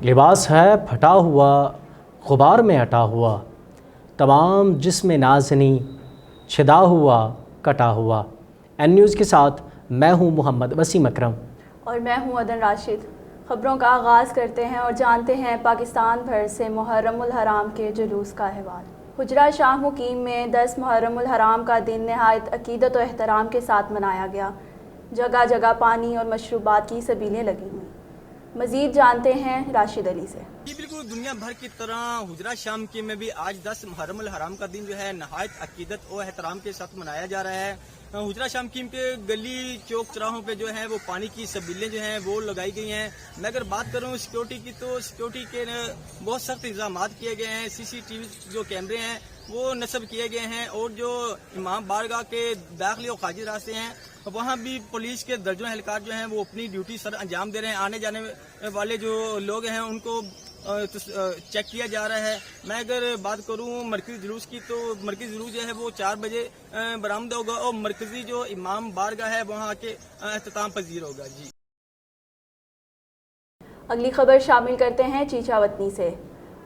لباس ہے پھٹا ہوا غبار میں اٹا ہوا، تمام جسم نازنی چھدا ہوا کٹا ہوا۔ این نیوز کے ساتھ میں ہوں محمد وسیم اکرم اور میں ہوں عدن راشد۔ خبروں کا آغاز کرتے ہیں اور جانتے ہیں پاکستان بھر سے محرم الحرام کے جلوس کا احوال۔ حجرہ شاہ مقیم میں 10 محرم الحرام کا دن نہایت عقیدت و احترام کے ساتھ منایا گیا۔ جگہ جگہ پانی اور مشروبات کی سبیلیں لگی ہوئیں۔ مزید جانتے ہیں راشد علی سے۔ جی بالکل، دنیا بھر کی طرح حجرہ شام کی میں بھی آج 10 محرم الحرام کا دن جو ہے نہایت عقیدت و احترام کے ساتھ منایا جا رہا ہے۔ حجرہ شام کی کے گلی چوک چراہوں پہ جو ہے وہ پانی کی سبیلیں جو ہیں وہ لگائی گئی ہیں۔ میں اگر بات کروں سیکورٹی کی تو سیکورٹی کے بہت سخت انتظامات کیے گئے ہیں۔ CCTV جو کیمرے ہیں وہ نصب کیے گئے ہیں، اور جو امام بارگاہ کے داخلی اور خارجی راستے ہیں وہاں بھی پولیس کے درجن اہلکار جو ہیں وہ اپنی ڈیوٹی سر انجام دے رہے ہیں۔ آنے جانے والے جو لوگ ہیں ان کو چیک کیا جا رہا ہے۔ میں اگر بات کروں مرکزی جلوس کی تو مرکزی جلوس جو ہے وہ 4 بجے برآمد ہوگا، اور مرکزی جو امام بارگاہ ہے وہاں کے اختتام پذیر ہوگا۔ جی اگلی خبر شامل کرتے ہیں چیچا وطنی سے۔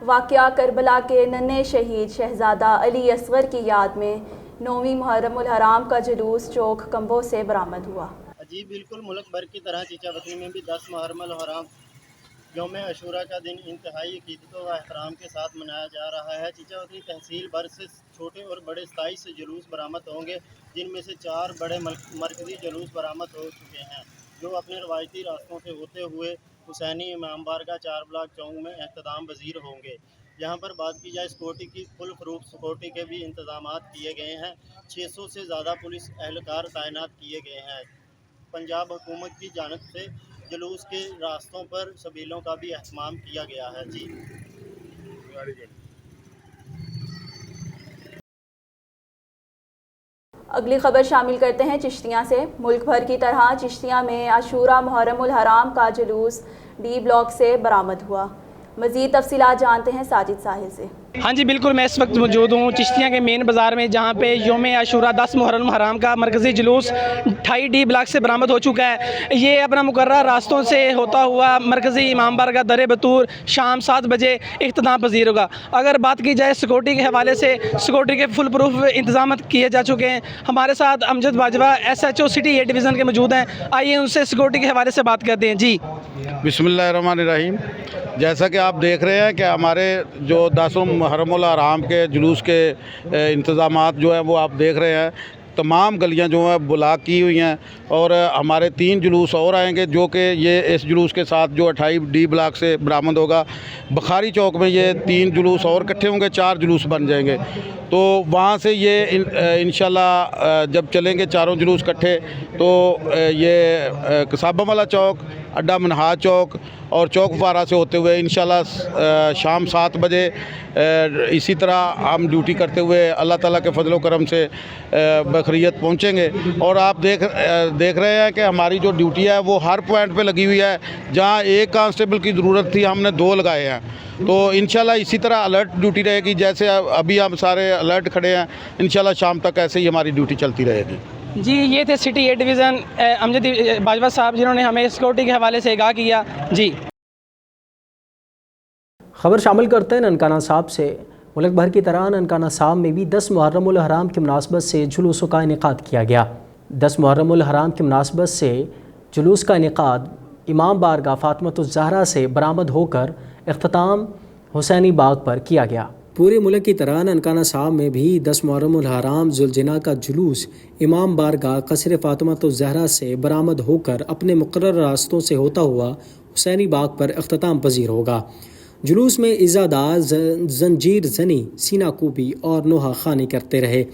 واقعہ کربلا کے ننھے شہید شہزادہ علی اصغر کی یاد میں 9ویں محرم الحرام کا جلوس چوک کمبو سے برآمد ہوا۔ جی بالکل، ملک بھر کی طرح چیچا وطنی میں بھی 10 محرم الحرام یوم عاشوراء کا دن انتہائی عقیدت و احترام کے ساتھ منایا جا رہا ہے۔ چیچا وطنی تحصیل بھر سے چھوٹے اور بڑے 27 جلوس برآمد ہوں گے، جن میں سے 4 بڑے مرکزی جلوس برآمد ہو چکے ہیں، جو اپنے روایتی راستوں سے ہوتے ہوئے حسینی امام بارگاہ 4 بلاک چوک میں اختتام پذیر ہوں گے۔ یہاں پر بات کی جائے سیکورٹی کی، فل فروغ سیکورٹی کے بھی انتظامات کیے گئے ہیں۔ 600 سے زیادہ پولیس اہلکار تعینات کیے گئے ہیں۔ پنجاب حکومت کی جانب سے جلوس کے راستوں پر سبیلوں کا بھی اہتمام کیا گیا ہے۔ جی اگلی خبر شامل کرتے ہیں چشتیاں سے۔ ملک بھر کی طرح چشتیاں میں عاشوراء محرم الحرام کا جلوس ڈی بلاک سے برآمد ہوا۔ مزید تفصیلات جانتے ہیں ساجد ساحل سے۔ ہاں جی بالکل، میں اس وقت موجود ہوں چشتیاں کے مین بازار میں، جہاں پہ یوم عاشوراء 10 محرم الحرام کا مرکزی جلوس 28 ڈی بلاک سے برآمد ہو چکا ہے۔ یہ اپنا مقررہ راستوں سے ہوتا ہوا مرکزی امام بارگاہ در بطور شام 7 بجے اختتام پذیر ہوگا۔ اگر بات کی جائے سیکورٹی کے حوالے سے، سیکورٹی کے فل پروف انتظامات کیے جا چکے ہیں۔ ہمارے ساتھ Amjad Bajwa SHO city A division کے موجود ہیں، آئیے ان سے سیکورٹی کے حوالے سے بات کرتے ہیں۔ جی بسم اللہ الرحمن الرحیم۔ جیسا کہ آپ دیکھ رہے ہیں کہ ہمارے جو 10 محرم الحرام کے جلوس کے انتظامات جو ہیں وہ آپ دیکھ رہے ہیں، تمام گلیاں جو ہیں بلاک کی ہوئی ہیں، اور ہمارے 3 جلوس اور آئیں گے جو کہ یہ اس جلوس کے ساتھ جو 28 ڈی بلاک سے برآمد ہوگا۔ بخاری چوک میں یہ 3 جلوس اور اکٹھے ہوں گے، 4 جلوس بن جائیں گے، تو وہاں سے یہ انشاءاللہ جب چلیں گے چاروں جلوس اکٹھے تو یہ کسابہ والا چوک، اڈا منہاج چوک اور چوک فارا سے ہوتے ہوئے انشاءاللہ شام 7 بجے اسی طرح ہم ڈیوٹی کرتے ہوئے اللہ تعالیٰ کے فضل و کرم سے بخیریت پہنچیں گے۔ اور آپ دیکھ رہے ہیں کہ ہماری جو ڈیوٹی ہے وہ ہر پوائنٹ پہ لگی ہوئی ہے۔ جہاں ایک کانسٹیبل کی ضرورت تھی ہم نے 2 لگائے ہیں، تو انشاءاللہ اسی طرح الرٹ ڈیوٹی رہے گی۔ جیسے ابھی ہم سارے الرٹ کھڑے ہیں، انشاءاللہ شام تک ایسے ہی ہماری ڈیوٹی چلتی رہے گی۔ جی یہ تھے سٹی A ڈویژن امجد باجوہ صاحب، جنہوں نے ہمیں سیکورٹی کے حوالے سے آگاہ کیا۔ جی خبر شامل کرتے ہیں ننکانہ صاحب سے۔ ملک بھر کی طرح ننکانہ صاحب میں بھی 10 محرم الحرام کی مناسبت سے جلوسوں کا انعقاد کیا گیا۔ 10 محرم الحرام کی مناسبت سے جلوس کا انعقاد امام بارگاہ فاطمۃ الزہرا سے برآمد ہو کر اختتام حسینی باغ پر کیا گیا۔ پورے ملک کی طرح ننکانہ صاحب میں بھی 10 محرم الحرام ذوالجناح کا جلوس امام بارگاہ قصر فاطمۃ الزہرا سے برآمد ہو کر اپنے مقرر راستوں سے ہوتا ہوا حسینی باغ پر اختتام پذیر ہوگا۔ جلوس میں عزادار زنجیر زنی، سینہ کوبی اور نوحہ خوانی کرتے رہے۔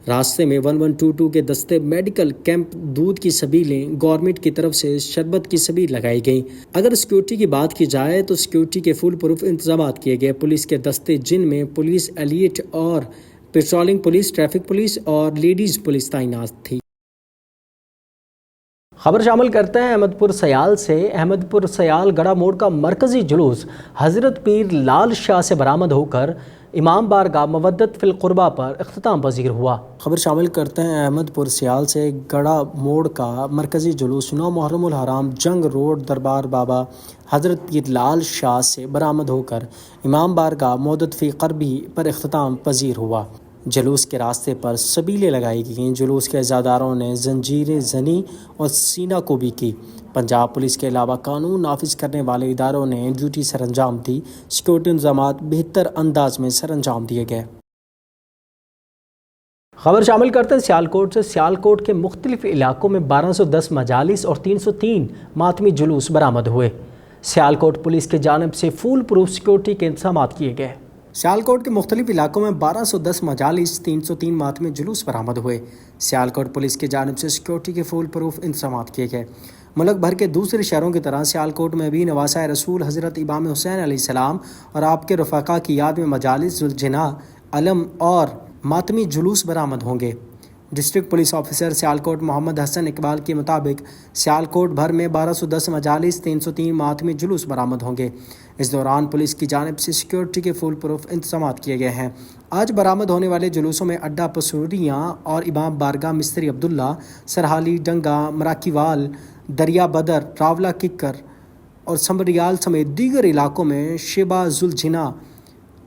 راستے میں 1122 کے دستے میڈیکل کیمپ، دودھ کی سبیلیں، گورنمنٹ کی طرف سے شربت کی سبیل لگائی گئیں۔ اگر سیکورٹی کی بات کی جائے تو سیکورٹی کے فل پروف انتظامات کیے گئے۔ پولیس کے دستے جن میں پولیس ایلیٹ اور پیٹرولنگ پولیس، ٹریفک پولیس اور لیڈیز پولیس تعینات تھی۔ خبر شامل کرتے ہیں احمد پور سیال سے۔ احمد پور سیال گڑھا موڑ کا مرکزی جلوس حضرت پیر لال شاہ سے برآمد ہو کر امام بارگاہ مودت فی القربہ پر اختتام پذیر ہوا۔ خبر شامل کرتے ہیں احمد پور سیال سے گڑا موڑ کا مرکزی جلوس 9 محرم الحرام جنگ روڈ دربار بابا حضرت پیر لال شاہ سے برآمد ہو کر امام بارگاہ مودت فی قربی پر اختتام پذیر ہوا۔ جلوس کے راستے پر سبیلیں لگائی گئیں۔ جلوس کے عزاداروں نے زنجیر زنی اور سینہ کوبی کی۔ پنجاب پولیس کے علاوہ قانون نافذ کرنے والے اداروں نے ڈیوٹی سر انجام دی۔ سیکورٹی انتظامات بہتر انداز میں سر انجام دیے گئے۔ خبر شامل کرتے ہیں سیالکوٹ سے۔ سیالکوٹ کے مختلف علاقوں میں 1210 مجالس اور 303 ماتمی جلوس برآمد ہوئے۔ سیالکوٹ پولیس کی جانب سے فول پروف سیکورٹی کے انتظامات کیے گئے۔ سیالکوٹ کے مختلف علاقوں میں 1210 مجالس 303 ماتمی جلوس برآمد ہوئے۔ سیالکوٹ پولیس کی جانب سے سیکورٹی کے فول پروف انتظامات کیے گئے۔ ملک بھر کے دوسرے شہروں کی طرح سیالکوٹ میں بھی نواسہ رسول حضرت امام حسین علیہ السلام اور آپ کے رفقا کی یاد میں مجالس ذوالجناح علم اور ماتمی جلوس برآمد ہوں گے۔ ڈسٹرکٹ پولیس آفیسر سیالکوٹ محمد حسن اقبال کے مطابق سیالکوٹ بھر میں 1210 مجالس 303 ماتمی جلوس برآمد ہوں گے۔ اس دوران پولیس کی جانب سے سیکورٹی کے فول پروف انتظامات کیے گئے ہیں۔ آج برآمد ہونے والے جلوسوں میں اڈا پسوریاں اور امام بارگاہ مستری عبداللہ، سرحالی ڈنگا، مراکی وال، دریا بدر، راولہ ککر اور سمبریال سمیت دیگر علاقوں میں شبہ ذوالجناح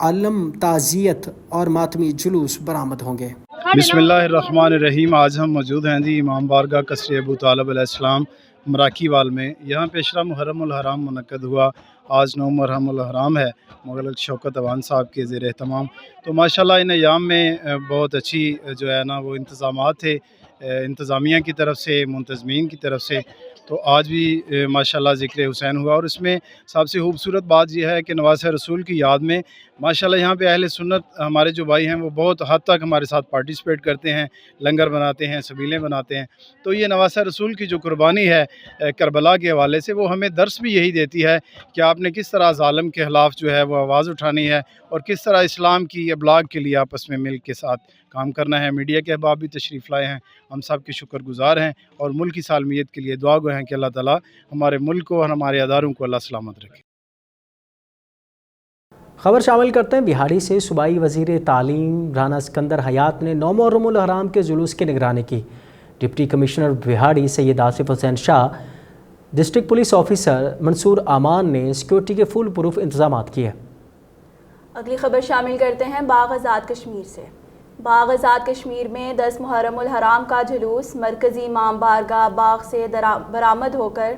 علم تعزیت اور ماتمی جلوس برآمد ہوں گے۔ بسم اللہ الرحمن الرحیم۔ آج ہم موجود ہیں جی امام بارگاہ قصر ابو طالب علیہ السلام مراکی وال میں۔ یہاں پہ عشرہ محرم الحرام منعقد ہوا۔ آج 9 محرم الحرام ہے، مغلق شوکت عوان صاحب کے زیر اہتمام۔ تو ماشاءاللہ ان ایام میں بہت اچھی جو ہے نا وہ انتظامات تھے انتظامیہ کی طرف سے، منتظمین کی طرف سے۔ تو آج بھی ماشاءاللہ ذکر حسین ہوا، اور اس میں سب سے خوبصورت بات یہ ہے کہ نواسہ رسول کی یاد میں ماشاءاللہ یہاں پہ اہل سنت ہمارے جو بھائی ہیں وہ بہت حد تک ہمارے ساتھ پارٹیسپیٹ کرتے ہیں، لنگر بناتے ہیں، سبیلیں بناتے ہیں۔ تو یہ نواسہ رسول کی جو قربانی ہے کربلا کے حوالے سے، وہ ہمیں درس بھی یہی دیتی ہے کہ آپ نے کس طرح ظالم کے خلاف جو ہے وہ آواز اٹھانی ہے، اور کس طرح اسلام کی ابلاغ کے لیے آپس میں مل کے ساتھ کام کرنا ہے۔ میڈیا کے احباب بھی تشریف لائے ہیں، ہم سب کے شکر گزار ہیں، اور ملک کی سالمیت کے لیے دعا گو ہیں کہ اللہ تعالیٰ ہمارے ملک کو اور ہمارے اداروں کو اللہ سلامت رکھے۔ خبر شامل کرتے ہیں بہاڑی سے۔ صوبائی وزیر تعلیم رانا اسکندر حیات نے 9 محرم الحرام کے جلوس کی نگرانی کی۔ ڈپٹی کمشنر بہاڑی سید Asif Hussain Shah, district police officer منصور امان نے سیکورٹی کے فول پروف انتظامات کیے۔ اگلی خبر شامل کرتے ہیں باغ آزاد کشمیر سے۔ باغ آزاد کشمیر میں 10 محرم الحرام کا جلوس مرکزی امام بارگاہ باغ سے برآمد ہو کر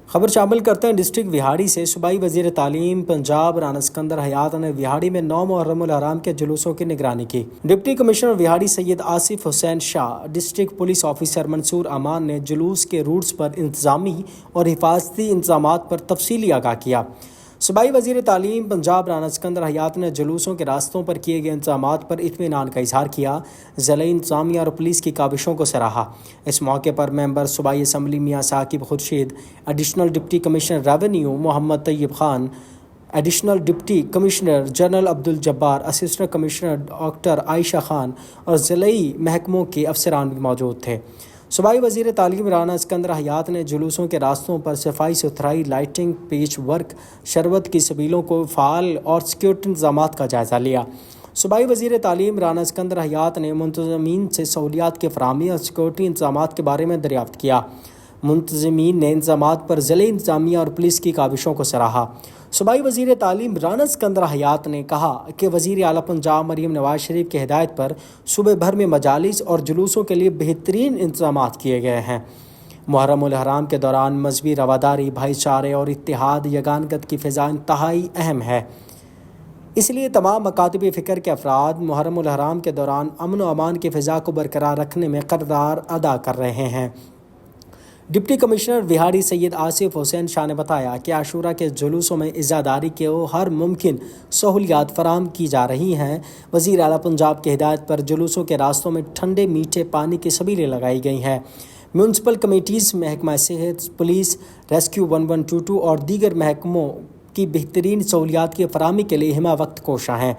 خبر شامل کرتے ہیں ڈسٹرکٹ وہاڑی سے۔ صوبائی وزیر تعلیم پنجاب رانا اسکندر حیات نے وہاڑی میں 9 محرم الحرام کے جلوسوں کی نگرانی کی۔ ڈپٹی کمشنر وہاڑی سید Asif Hussain Shah, district police officer منصور امان نے جلوس کے روٹس پر انتظامی اور حفاظتی انتظامات پر تفصیلی آگاہ کیا۔ صوبائی وزیر تعلیم پنجاب رانا اسکندر حیات نے جلوسوں کے راستوں پر کیے گئے انتظامات پر اطمینان کا اظہار کیا۔ ضلعی انتظامیہ اور پولیس کی کاوشوں کو سراہا۔ اس موقع پر ممبر صوبائی assembly Mian Saqib Khurshid, additional deputy commissioner revenue Muhammad Tayyab Khan, additional deputy commissioner general Abdul Jabbar, assistant commissioner doctor Ayesha Khan اور ضلعی محکموں کے افسران بھی موجود تھے۔ صوبائی وزیر تعلیم رانا اسکندر حیات نے جلوسوں کے راستوں پر صفائی ستھرائی، لائٹنگ، پیچ ورک، شربت کی سبیلوں کو فعال اور سیکورٹی انتظامات کا جائزہ لیا۔ صوبائی وزیر تعلیم رانا اسکندر حیات نے منتظمین سے سہولیات کی فراہمی اور سیکورٹی انتظامات کے بارے میں دریافت کیا۔ منتظمین نے انتظامات پر ضلعی انتظامیہ اور پولیس کی کاوشوں کو سراہا۔ صوبائی وزیر تعلیم رانا اسکندر حیات نے کہا کہ وزیر اعلیٰ پنجاب مریم نواز شریف کی ہدایت پر صوبے بھر میں مجالس اور جلوسوں کے لیے بہترین انتظامات کیے گئے ہیں۔ محرم الحرام کے دوران مذہبی رواداری، بھائی چارے اور اتحاد یگانگت کی فضا انتہائی اہم ہے۔ اس لیے تمام مکاتب فکر کے افراد محرم الحرام کے دوران امن و امان کی فضا کو برقرار رکھنے میں کردار ادا کر رہے ہیں۔ ڈپٹی کمشنر وہاڑی سید آصف حسین شاہ نے بتایا کہ عاشورہ کے جلوسوں میں عزاداری کے ہر ممکن سہولیات فراہم کی جا رہی ہیں۔ وزیر اعلیٰ پنجاب کی ہدایت پر جلوسوں کے راستوں میں ٹھنڈے میٹھے پانی کی سبیلیں لگائی گئی ہیں۔ میونسپل کمیٹیز، محکمہ صحت، پولیس، ریسکیو 1122 اور دیگر محکموں کی بہترین سہولیات کی فراہمی کے لیے ہمہ وقت کوشاں ہیں۔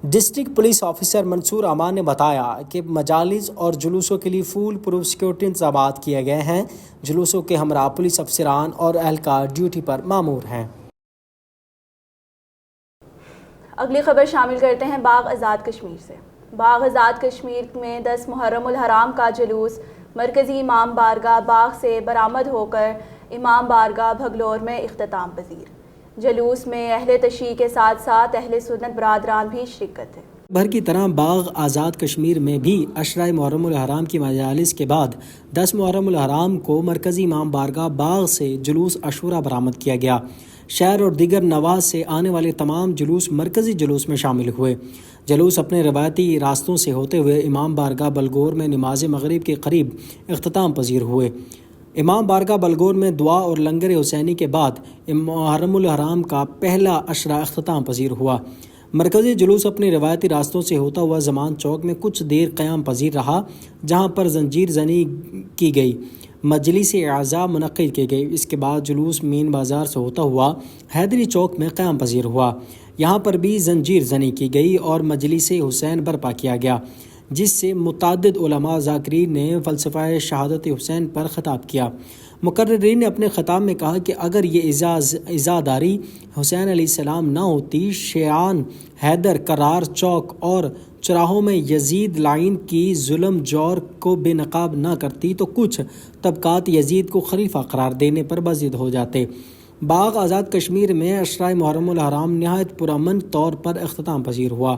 ڈسٹرکٹ پولیس آفیسر منصور امان نے بتایا کہ مجالس اور جلوسوں کے لیے فول پروف سیکورٹی انتظامات کیے گئے ہیں۔ جلوسوں کے ہمراہ پولیس افسران اور اہلکار ڈیوٹی پر مامور ہیں۔ اگلی خبر شامل کرتے ہیں باغ آزاد کشمیر سے۔ باغ آزاد کشمیر میں 10 محرم الحرام کا جلوس مرکزی امام بارگاہ باغ سے برآمد ہو کر امام بارگاہ بھگلور میں اختتام پذیر۔ جلوس میں اہل تشیع کے ساتھ ساتھ اہل سنت برادران بھی شرکت ہے۔ بھر کی طرح باغ آزاد کشمیر میں بھی عشرہ محرم الحرام کی مجالس کے بعد 10 محرم الحرام کو مرکزی امام بارگاہ باغ سے جلوس عاشورہ برآمد کیا گیا۔ شہر اور دیگر نواح سے آنے والے تمام جلوس مرکزی جلوس میں شامل ہوئے۔ جلوس اپنے روایتی راستوں سے ہوتے ہوئے امام بارگاہ بلگور میں نماز مغرب کے قریب اختتام پذیر ہوئے۔ امام بارگاہ بلگور میں دعا اور لنگر حسینی کے بعد محرم الحرام کا پہلا عشرہ اختتام پذیر ہوا۔ مرکزی جلوس اپنے روایتی راستوں سے ہوتا ہوا زمان چوک میں کچھ دیر قیام پذیر رہا، جہاں پر زنجیر زنی کی گئی، مجلس اعزاء منعقد کی گئی۔ اس کے بعد جلوس مین بازار سے ہوتا ہوا حیدری چوک میں قیام پذیر ہوا، یہاں پر بھی زنجیر زنی کی گئی اور مجلس حسین برپا کیا گیا، جس سے متعدد علماء ذاکرین نے فلسفہ شہادت حسین پر خطاب کیا۔ مقررین نے اپنے خطاب میں کہا کہ اگر یہ عزاداری حسین علیہ السلام نہ ہوتی، شیعان حیدر کرار چوک اور چراہوں میں یزید لعین کی ظلم جور کو بے نقاب نہ کرتی، تو کچھ طبقات یزید کو خلیفہ قرار دینے پر بضد ہو جاتے۔ باغ آزاد کشمیر میں عشرہ محرم الحرام نہایت پرامن طور پر اختتام پذیر ہوا۔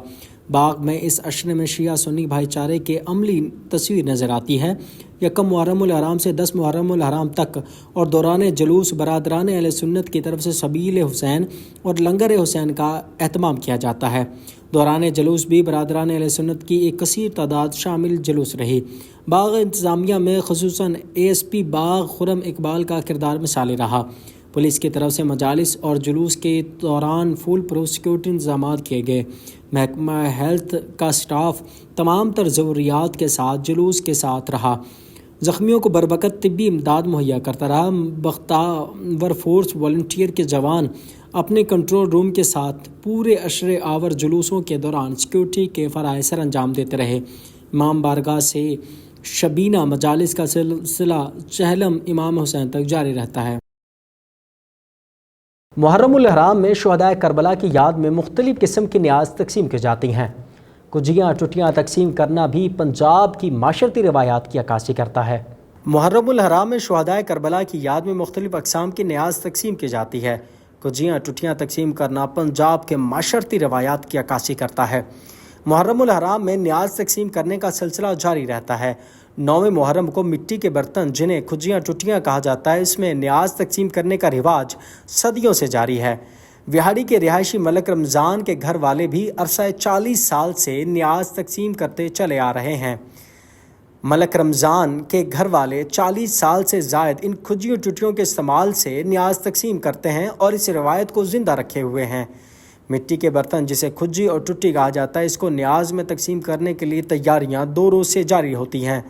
باغ میں اس عشرے میں شیعہ سنی بھائی چارے کے عملی تصویر نظر آتی ہے۔ یکم محرم الحرام سے 10 محرم الحرام تک اور دوران جلوس برادران اہل سنت کی طرف سے سبیل حسین اور لنگر حسین کا اہتمام کیا جاتا ہے۔ دوران جلوس بھی برادران اہل سنت کی ایک کثیر تعداد شامل جلوس رہی۔ باغ انتظامیہ میں خصوصاً ASP باغ خرم اقبال کا کردار مثالی رہا۔ پولیس کی طرف سے مجالس اور جلوس کے دوران فل پروف سیکورٹی انتظامات کیے گئے۔ محکمہ ہیلتھ کا سٹاف تمام تر ضروریات کے ساتھ جلوس کے ساتھ رہا، زخمیوں کو بروقت طبی امداد مہیا کرتا رہا۔ بختاور فورس والنٹیئر کے جوان اپنے کنٹرول روم کے ساتھ پورے عشرے آور جلوسوں کے دوران سیکورٹی کے فرائض سر انجام دیتے رہے۔ امام بارگاہ سے شبینہ مجالس کا سلسلہ چہلم امام حسین تک جاری رہتا ہے۔ محرم الحرام میں شہدائے کربلا کی یاد میں مختلف قسم کی نیاز تقسیم کی جاتی ہیں۔ کجیاں ٹوٹیاں تقسیم کرنا بھی پنجاب کی معاشرتی روایات کی عکاسی کرتا ہے۔ محرم الحرام میں شہدائے کربلا کی یاد میں مختلف اقسام کی نیاز تقسیم کی جاتی ہے۔ کجیاں ٹوٹیاں تقسیم کرنا پنجاب کے معاشرتی روایات کی عکاسی کرتا ہے۔ محرم الحرام میں نیاز تقسیم کرنے کا سلسلہ جاری رہتا ہے۔ 9 محرم کو مٹی کے برتن جنہیں کھجیاں ٹوٹیاں کہا جاتا ہے، اس میں نیاز تقسیم کرنے کا رواج صدیوں سے جاری ہے۔ وہاڑی کے رہائشی ملک رمضان کے گھر والے بھی عرصہ 40 سال سے نیاز تقسیم کرتے چلے آ رہے ہیں۔ ملک رمضان کے گھر والے 40 سال سے زائد ان کھجیوں ٹوٹیوں کے استعمال سے نیاز تقسیم کرتے ہیں اور اس روایت کو زندہ رکھے ہوئے ہیں۔ مٹی کے برتن جسے کھجی اور ٹٹی کہا جاتا ہے، اس کو نیاز میں تقسیم کرنے کے لیے تیاریاں 2 روز سے جاری ہوتی ہیں۔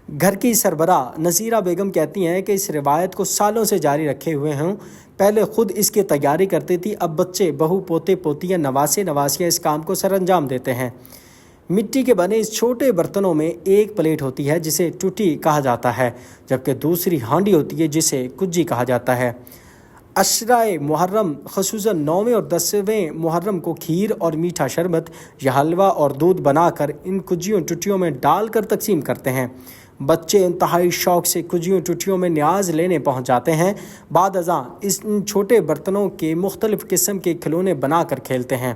گھر کی سربراہ نصیرہ بیگم کہتی ہیں کہ اس روایت کو سالوں سے جاری رکھے ہوئے ہوں، پہلے خود اس کی تیاری کرتی تھی، اب بچے بہو پوتے پوتیاں نواسے نواسیاں اس کام کو سر انجام دیتے ہیں۔ مٹی کے بنے اس چھوٹے برتنوں میں ایک پلیٹ ہوتی ہے جسے ٹوٹی کہا جاتا ہے، جبکہ دوسری ہانڈی ہوتی ہے جسے کجی کہا جاتا ہے۔ عشرہ محرم خصوصاً 9ویں اور 10ویں محرم کو کھیر اور میٹھا شربت یا حلوہ اور دودھ بنا کر ان کجیوں ٹوٹیوں میں ڈال کر تقسیم کرتے ہیں۔ بچے انتہائی شوق سے کجیوں ٹوٹیوں میں نیاز لینے پہنچ جاتے ہیں۔ بعد ازاں ان چھوٹے برتنوں کے مختلف قسم کے کھلونے بنا کر کھیلتے ہیں۔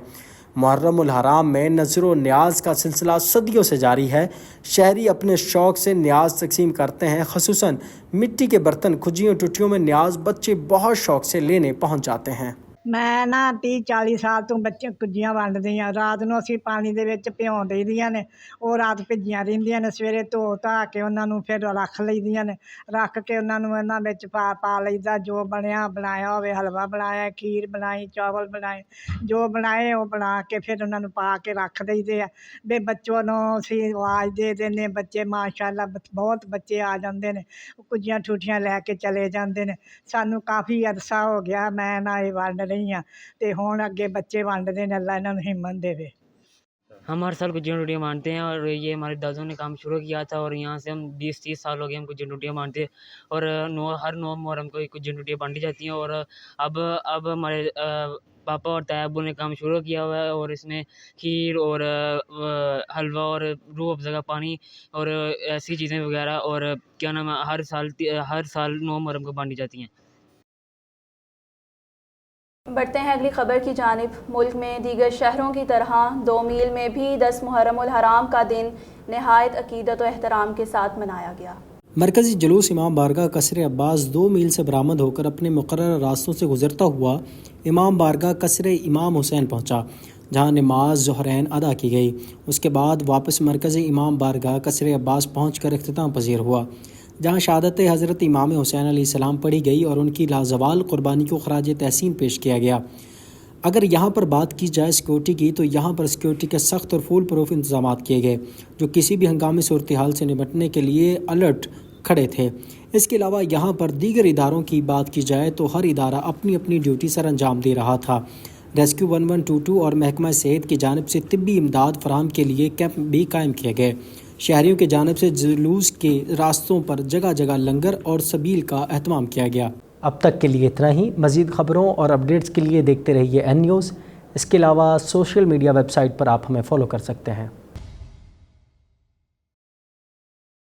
محرم الحرام میں نظر و نیاز کا سلسلہ صدیوں سے جاری ہے۔ شہری اپنے شوق سے نیاز تقسیم کرتے ہیں، خصوصاً مٹی کے برتن کھجیوں ٹوٹیوں میں نیاز بچے بہت شوق سے لینے پہنچ جاتے ہیں۔ ਮੈਂ ਨਾ 30-40 ਸਾਲ ਤੋਂ ਬੱਚੇ ਕੁੱਜੀਆਂ ਵੰਡਦੀ ਹਾਂ। ਰਾਤ ਨੂੰ ਅਸੀਂ ਪਾਣੀ ਦੇ ਵਿੱਚ ਭਿਉਂ ਦੇਈਦੀਆਂ ਨੇ, ਉਹ ਰਾਤ ਭਿੱਜੀਆਂ ਰਹਿੰਦੀਆਂ ਨੇ। ਸਵੇਰੇ ਧੋ ਧਾ ਕੇ ਉਹਨਾਂ ਨੂੰ ਫਿਰ ਰੱਖ ਲਈਦੀਆਂ ਨੇ। ਰੱਖ ਕੇ ਉਹਨਾਂ ਨੂੰ ਇਹਨਾਂ ਵਿੱਚ ਪਾ ਲਈਦਾ, ਜੋ ਬਣਿਆ ਬਣਾਇਆ ਹੋਵੇ, ਹਲਵਾ ਬਣਾਇਆ, ਖੀਰ ਬਣਾਈ, ਚਾਵਲ ਬਣਾਏ, ਜੋ ਬਣਾਏ ਉਹ ਬਣਾ ਕੇ ਫਿਰ ਉਹਨਾਂ ਨੂੰ ਪਾ ਕੇ ਰੱਖ ਦਈਦੇ ਆ। ਵੀ ਬੱਚੋਂ ਨੂੰ ਅਸੀਂ ਆਵਾਜ਼ ਦੇ ਦਿੰਦੇ, ਬੱਚੇ ਮਾਸ਼ਾਅੱਲਾ ਬਹੁਤ ਬੱਚੇ ਆ ਜਾਂਦੇ ਨੇ, ਕੁੱਜੀਆਂ ਠੂਠੀਆਂ ਲੈ ਕੇ ਚਲੇ ਜਾਂਦੇ ਨੇ। ਸਾਨੂੰ ਕਾਫੀ ਅਰਸਾ ਹੋ ਗਿਆ ਮੈਂ ਨਾ ਇਹ ਵੰਡ ਰਹੀ ਹਾਂ, ਤੇ ਹੁਣ ਅੱਗੇ ਬੱਚੇ ਵੰਡਦੇ ਨੇ, ਅੱਲਾ ਇਹਨਾਂ ਨੂੰ ਹਿੰਮਤ ਦੇਵੇ। ہم ہر سال گجر ڈیوٹیاں مانتے ہیں اور یہ ہمارے دادوں نے کام شروع کیا تھا اور یہاں سے ہم 20-30 سال ہو گئے ہم گجر ڈیوٹیاں مانتے ہیں اور ہر 9 محرم کو گجر ڈیوٹیاں بانٹی جاتی ہیں اور اب ہمارے پاپا اور طیب ابو نے کام شروع کیا ہوا ہے اور اس میں کھیر اور حلوہ اور روح افزا کا پانی اور ایسی چیزیں وغیرہ اور کیا نام ہے ہر سال 9 محرم کو بانٹی جاتی ہیں۔ بڑھتے ہیں اگلی خبر کی جانب۔ ملک میں دیگر شہروں کی طرح 2 میل میں بھی 10 محرم الحرام کا دن نہایت عقیدت و احترام کے ساتھ منایا گیا۔ مرکزی جلوس امام بارگاہ قصر عباس 2 میل سے برآمد ہو کر اپنے مقررہ راستوں سے گزرتا ہوا امام بارگاہ قصر امام حسین پہنچا، جہاں نماز ظہرین ادا کی گئی۔ اس کے بعد واپس مرکزی امام بارگاہ قصر عباس پہنچ کر اختتام پذیر ہوا، جہاں شہادت حضرت امام حسین علیہ السلام پڑھی گئی اور ان کی لازوال قربانی کو خراج تحسین پیش کیا گیا۔ اگر یہاں پر بات کی جائے سیکورٹی کی تو یہاں پر سیکورٹی کے سخت اور فول پروف انتظامات کیے گئے، جو کسی بھی ہنگامی صورتحال سے نمٹنے کے لیے الرٹ کھڑے تھے۔ اس کے علاوہ یہاں پر دیگر اداروں کی بات کی جائے تو ہر ادارہ اپنی اپنی ڈیوٹی سر انجام دے رہا تھا۔ ریسکیو 1122 اور محکمہ صحت کی جانب سے طبی امداد فراہم کے لیے کیمپ بھی قائم کیے گئے۔ شہریوں کی جانب سے جلوس کے راستوں پر جگہ جگہ لنگر اور سبیل کا اہتمام کیا گیا۔ اب تک کے لیے اتنا ہی۔ مزید خبروں اور اپڈیٹس کے لیے دیکھتے رہیے این نیوز۔ اس کے علاوہ سوشل میڈیا ویب سائٹ پر آپ ہمیں فالو کر سکتے ہیں۔